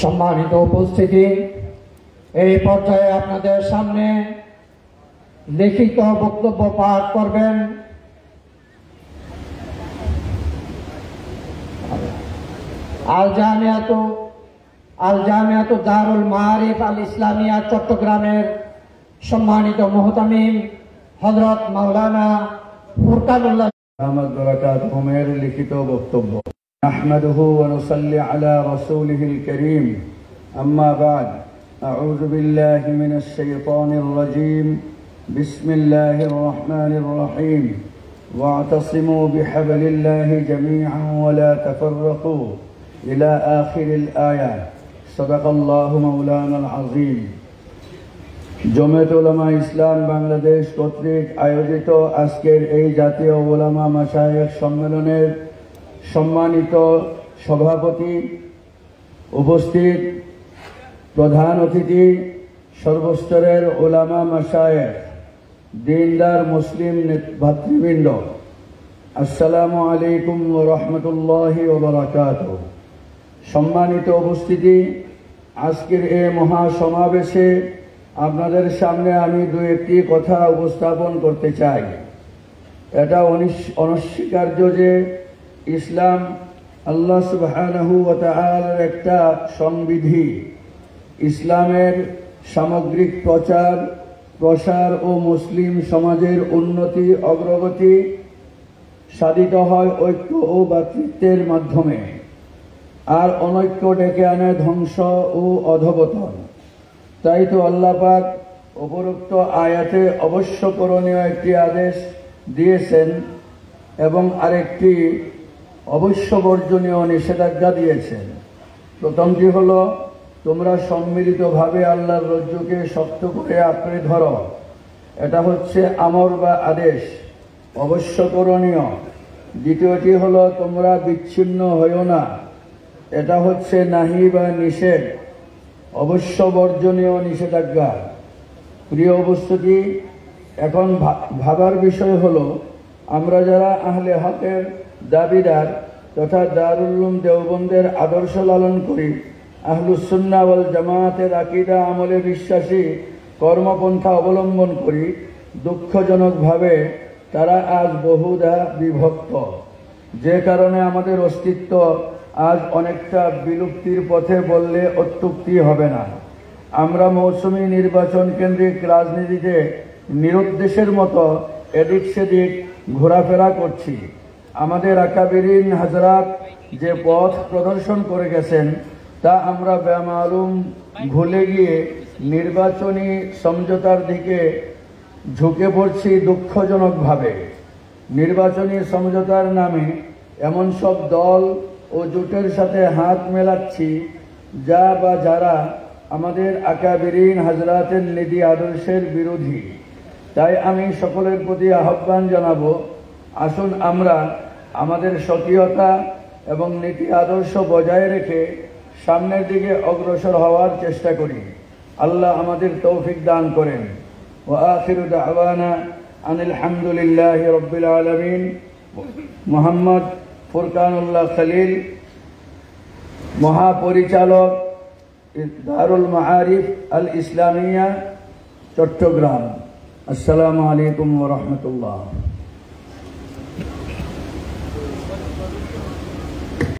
সম্মানিত উপস্থিতি, এই পর্যায়ে আপনাদের সামনে লিখিত বক্তব্য পাঠ করবেন আল জামিয়াতু দারুল মাআরিফ আল ইসলামিয়া চট্টগ্রামের সম্মানিত মুহতামিম হযরত মাওলানা ফুরকানুল্লাহ আহমদ বরকাতুহুমের লিখিত বক্তব্য। নাহমাদুহু ওয়া নুসাল্লি আলা রাসূলিহিল কারীম, আম্মা বা'দ। আউযু বিল্লাহি মিনাশ শাইতানির রাজীম। বিসমিল্লাহির রহমানির রহিম। ওয়া'তাসিমু বিহাবলিল্লাহি জামিআন ওয়া লা তাফাররাকু ইলা আখিরিল আয়াত। সাদাকাল্লাহু মাওলানাল আযীম। জমিয়ত উলামা ইসলাম বাংলাদেশ কর্তৃক আয়োজিত আজকের এই জাতীয় উলামা মাশায়েখ সম্মেলনের সম্মানিত সভাপতি, উপস্থিত প্রধান অতিথি, সর্বস্তরের উলামা মাশায়েখ, দিনদার মুসলিম ভাতৃবৃন্দ, আসসালামু আলাইকুম ওয়া রাহমাতুল্লাহি ওয়া বারাকাতুহু। সম্মানিত উপস্থিতি, আজকের এই মহাসমাবেশে আপনাদের সামনে আমি দু একটি কথা উপস্থাপন করতে চাই। এটা অনস্বীকার্য যে ইসলাম আল্লাহ সুবহানাহু ওয়া তাআলার একটা সংবিধি। ইসলামের সামগ্রিক প্রচার প্রসার ও মুসলিম সমাজের উন্নতি অগ্রগতি সাধিত হয় ঐক্য ও ভ্রাতৃত্বের মাধ্যমে, আর অনৈক্য ডেকে আনে ধ্বংস ও অধঃপতন। তাই তো আল্লাহ পাক উপরোক্ত আয়াতে অবশ্য করণীয় একটি আদেশ দিয়েছেন এবং আরেকটি অবশ্য বর্জনীয় নিষেধাজ্ঞা দিয়েছেন। প্রথমটি হলো, তোমরা সম্মিলিতভাবে আল্লাহর রজ্জুকে শক্ত করে আঁকড়ে ধরো। এটা হচ্ছে আমর বা আদেশ, অবশ্য করণীয়। দ্বিতীয়টি হলো, তোমরা বিচ্ছিন্ন হইও না। এটা হচ্ছে নাহি বা নিষেধ, অবশ্য বর্জনীয় নিষেধাজ্ঞা। প্রিয় উপস্থিতি, এখন ভাবার বিষয় হলো, আমরা যারা আহলে হকের দাবিদার তথা দারুল উলুম দেওবন্দের আদর্শ লালন করি, আহলুস সুন্নাহ ওয়াল জামায়াতের আকীদা আমলে বিশ্বাসী, কর্মপন্থা অবলম্বন করি, দুঃখজনকভাবে তারা আজ বহুধা বিভক্ত, যে কারণে আমাদের অস্তিত্ব আজ অনেকটা বিলুপ্তির পথে বললে অত্যুক্তি হবে না। আমরা মৌসুমী নির্বাচন কেন্দ্রিক রাজনীতিতে নিরুদ্দেশের মতো এদিক সেদিক ঘোরাফেরা করছি। আমাদের আকাবিরিন হাজরাত যে পথ প্রদর্শন করে গেছেন তা আমরা বেমালুম ভুলে গিয়ে নির্বাচনী সমঝোতার দিকে ঝুঁকে পড়ছি দুঃখজনকভাবে। নির্বাচনী সমঝোতার নামে এমন সব দল ও জোটের সাথে হাত মেলাচ্ছি যা বা যারা আমাদের আকাবিরিন হাজরাতের নীতি আদর্শের বিরোধী। তাই আমি সকলের প্রতি আহ্বান জানাবো, আসুন আমরা আমাদের স্বকীয়তা এবং নীতি আদর্শ বজায় রেখে সামনের দিকে অগ্রসর হওয়ার চেষ্টা করি। আল্লাহ আমাদের তৌফিক দান করেন। ওয়া আখিরু দাওয়ানা আনিল হামদুলিল্লাহি রাব্বিল আলামিন। মোহাম্মদ ফুরকানুল্লাহ খলিল, মহাপরিচালক, দারুল মাআরিফ আল ইসলামিয়া চট্টগ্রাম। আসসালামু আলাইকুম ওয়া রাহমাতুল্লাহ।